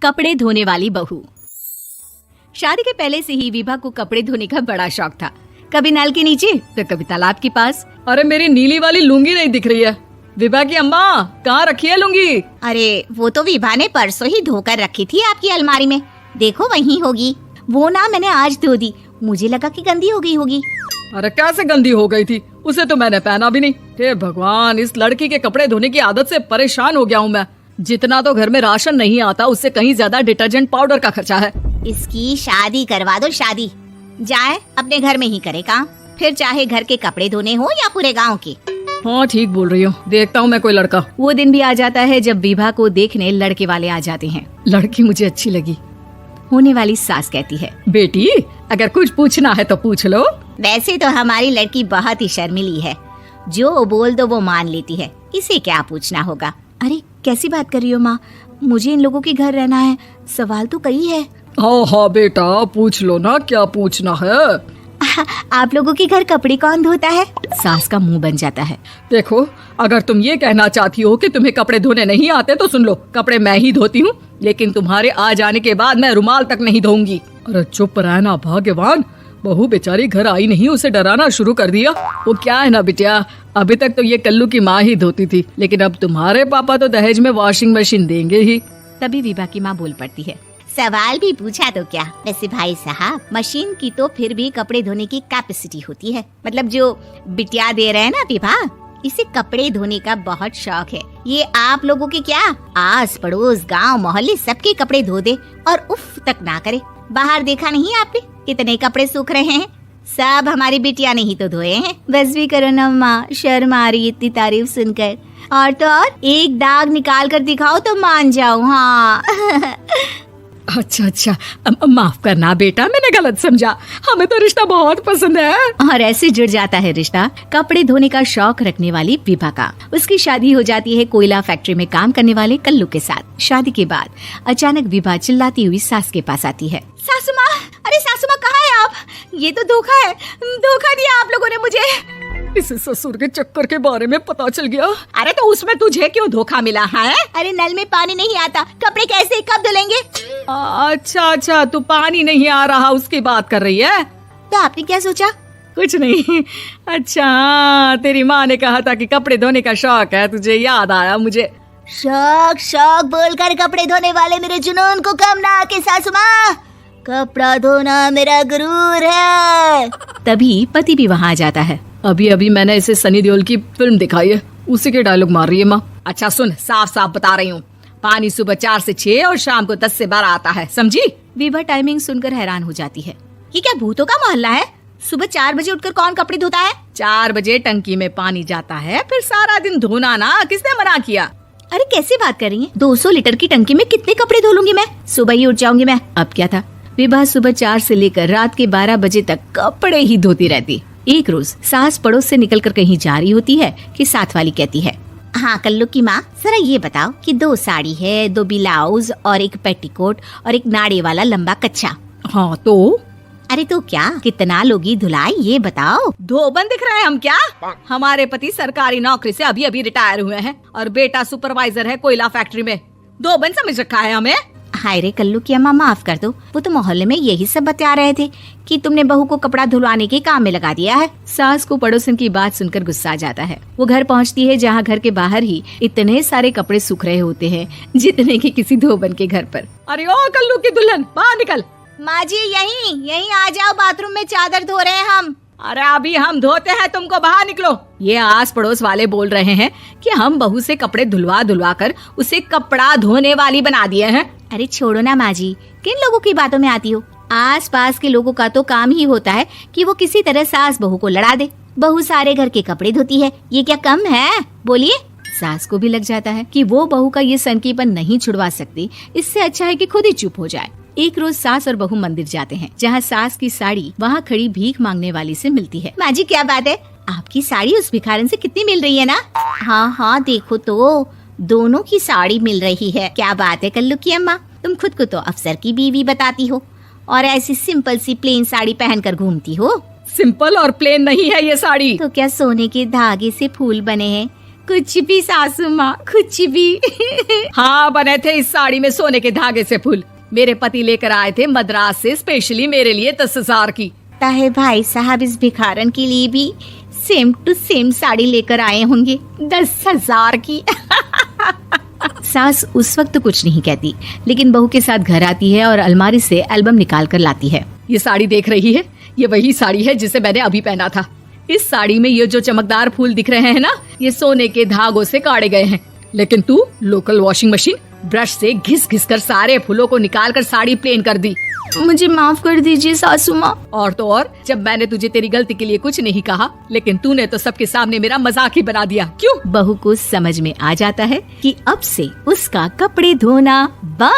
कपड़े धोने वाली बहू। शादी के पहले से ही विभा को कपड़े धोने का बड़ा शौक था। कभी नल के नीचे तो कभी तालाब के पास। अरे मेरी नीली वाली लुंगी नहीं दिख रही है। विभा की अम्मा कहाँ रखी है लुंगी? अरे वो तो विभा ने परसों ही धोकर रखी थी आपकी अलमारी में, देखो वहीं होगी। वो ना मैंने आज धो दी, मुझे लगा कि गंदी हो गई होगी। अरे कैसे गंदी हो गई थी? उसे तो मैंने पहना भी नहीं। हे भगवान, इस लड़की के कपड़े धोने की आदत से परेशान हो गया हूँ मैं। जितना तो घर में राशन नहीं आता उससे कहीं ज्यादा डिटर्जेंट पाउडर का खर्चा है। इसकी शादी करवा दो, शादी जाए अपने घर में ही करे काम, फिर चाहे घर के कपड़े धोने हो या पूरे गांव के। हाँ ठीक बोल रही हो, देखता हूँ मैं कोई लड़का। वो दिन भी आ जाता है जब विभा को देखने लड़के वाले आ जाते हैं। लड़की मुझे अच्छी लगी। होने वाली सास कहती है, बेटी अगर कुछ पूछना है तो पूछ लो। वैसे तो हमारी लड़की बहुत ही शर्मीली है, जो बोल दो वो मान लेती है, इसे क्या पूछना होगा। अरे कैसी बात कर रही हो माँ, मुझे इन लोगों के घर रहना है, सवाल तो कई है। हाँ हाँ बेटा पूछ लो ना, क्या पूछना है। आप लोगों के घर कपड़े कौन धोता है? सास का मुंह बन जाता है। देखो अगर तुम ये कहना चाहती हो कि तुम्हें कपड़े धोने नहीं आते तो सुन लो, कपड़े मैं ही धोती हूँ, लेकिन तुम्हारे आ जाने के बाद मैं रुमाल तक नहीं धोऊंगी। अरे चुप रहना भाग्यवान, बहू बेचारी घर आई नहीं, उसे डराना शुरू कर दिया। वो क्या है ना बिटिया, अभी तक तो ये कल्लू की माँ ही धोती थी, लेकिन अब तुम्हारे पापा तो दहेज में वॉशिंग मशीन देंगे ही। तभी विभा की माँ बोल पड़ती है, सवाल भी पूछा तो क्या। वैसे भाई साहब, मशीन की तो फिर भी कपड़े धोने की कैपेसिटी होती है। मतलब जो बिटिया दे रहे हैं ना विभा, इसे कपड़े धोने का बहुत शौक है। ये आप लोगों के क्या, आस पड़ोस गांव मोहल्ले सबके कपड़े धो दे और उफ तक ना करे। बाहर देखा नहीं आपने कितने कपड़े सूख रहे हैं? सब हमारी बिटिया ने ही तो धोए हैं। बस भी करो ना माँ, शर्म आ रही इतनी तारीफ सुनकर। और तो और एक दाग निकाल कर दिखाओ तो मान जाऊँ। हाँ अच्छा माफ करना बेटा, मैंने गलत समझा। हमें तो रिश्ता बहुत पसंद है। और ऐसे जुड़ जाता है रिश्ता कपड़े धोने का शौक रखने वाली विभा का। उसकी शादी हो जाती है कोयला फैक्ट्री में काम करने वाले कल्लू के साथ। शादी के बाद अचानक विभा चिल्लाती हुई सास के पास आती है। सासू माँ, अरे सासू माँ कहाँ है आप? ये तो धोखा है, धोखा दिया आप लोगों ने मुझे। इसे ससुर के चक्कर के बारे में पता चल गया। अरे तो उसमें तुझे क्यों धोखा मिला है? अरे नल में पानी नहीं आता, कपड़े कैसे कब धुलेंगे? अच्छा तू पानी नहीं आ रहा उसकी बात कर रही है? तो आपने क्या सोचा? कुछ नहीं। अच्छा तेरी माँ ने कहा था कि कपड़े धोने का शौक है तुझे, याद आया मुझे। शौक बोलकर कपड़े धोने वाले मेरे जुनून को कम ना आके सासू माँ, कपड़ा धोना मेरा गुरूर है। तभी पति भी वहाँ आ जाता है। अभी मैंने इसे सनी देओल की फिल्म दिखाई है, उसी के डायलॉग मार रही है माँ। अच्छा सुन, साफ बता रही हूँ, पानी सुबह 4 से 6 और शाम को 10 से 12 आता है, समझी? विभा टाइमिंग सुनकर हैरान हो जाती है। ये क्या भूतों का मोहल्ला है? सुबह 4 बजे उठकर कौन कपड़े धोता है? 4 बजे टंकी में पानी जाता है, फिर सारा दिन धोना ना, किसने मना किया? अरे कैसी बात कर रही है? 200 लीटर की टंकी में कितने कपड़े धो लूंगी मैं? सुबह ही उठ जाऊंगी मैं। अब क्या था, विभा सुबह 4 से लेकर रात के 12 बजे तक कपड़े ही धोती रहती। एक रोज सास पड़ोस से निकलकर कहीं जा रही होती है कि साथ वाली कहती है, हाँ कल्लू की माँ, जरा ये बताओ कि 2 साड़ी है, 2 ब्लाउज और 1 पेटीकोट और 1 नाड़े वाला लंबा कच्छा। हाँ तो? अरे तो क्या, कितना लोगी धुलाई ये बताओ। धोबन दिख रहे हैं हम क्या? हमारे पति सरकारी नौकरी से अभी रिटायर हुए हैं और बेटा सुपरवाइजर है कोयला फैक्ट्री में। धोबन समझ रखा है हमें? हाय रे कल्लू की अम्मा, माफ कर दो, वो तो मोहल्ले में यही सब बता रहे थे कि तुमने बहू को कपड़ा धुलवाने के काम में लगा दिया है। सास को पड़ोसन की बात सुनकर गुस्सा आ जाता है। वो घर पहुंचती है जहां घर के बाहर ही इतने सारे कपड़े सूख रहे होते हैं जितने कि किसी धोबन के घर पर। अरे ओ कल्लू की दुल्हन, बाहर निकल। माँ जी यहीं आ जाओ, बाथरूम में चादर धो रहे हैं हम। अरे अभी हम धोते हैं, तुमको बाहर निकलो। ये आस पड़ोस वाले बोल रहे हैं कि हम बहू से कपड़े धुलवा कर उसे कपड़ा धोने वाली बना दिए हैं। अरे छोड़ो ना माँ जी, किन लोगों की बातों में आती हो? आस पास के लोगों का तो काम ही होता है कि वो किसी तरह सास बहू को लड़ा दे। बहू सारे घर के कपड़े धोती है, ये क्या कम है? बोलिए। सास को भी लग जाता है कि वो बहू का ये सनकीपन नहीं छुड़वा सकती, इससे अच्छा है कि खुद ही चुप हो जाए। एक रोज सास और बहू मंदिर जाते हैं जहाँ सास की साड़ी वहाँ खड़ी भीख मांगने वाली से मिलती है। माँ जी क्या बात है, आपकी साड़ी उस भिखारन से कितनी मिल रही है ना? हाँ देखो तो दोनों की साड़ी मिल रही है। क्या बात है कल्लू की अम्मा, तुम खुद को तो अफसर की बीवी बताती हो और ऐसी सिंपल सी प्लेन साड़ी पहनकर घूमती हो। सिंपल और प्लेन नहीं है ये साड़ी। तो क्या सोने के धागे से फूल बने हैं? कुछ भी सासू माँ, कुछ भी। हाँ, बने थे इस साड़ी में सोने के धागे से फूल। मेरे पति लेकर आए थे मद्रास से स्पेशली मेरे लिए 10,000 की। ताहे भाई साहब इस भिखारन के लिए भी सेम टू सेम साड़ी लेकर आए होंगे 10,000 की। सास उस वक्त तो कुछ नहीं कहती, लेकिन बहू के साथ घर आती है और अलमारी से एल्बम निकाल कर लाती है। ये साड़ी देख रही है, ये वही साड़ी है जिसे मैंने अभी पहना था। इस साड़ी में ये जो चमकदार फूल दिख रहे हैं ना, ये सोने के धागों से काटे गए हैं। लेकिन तू लोकल वॉशिंग मशीन ब्रश से घिस घिस कर सारे फूलों को निकाल कर साड़ी प्लेन कर दी। मुझे माफ कर दीजिए सासू माँ। और तो और, जब मैंने तुझे तेरी गलती के लिए कुछ नहीं कहा, लेकिन तूने तो सबके सामने मेरा मजाक ही बना दिया। क्यों? बहू को समझ में आ जाता है कि अब से उसका कपड़े धोना बंद।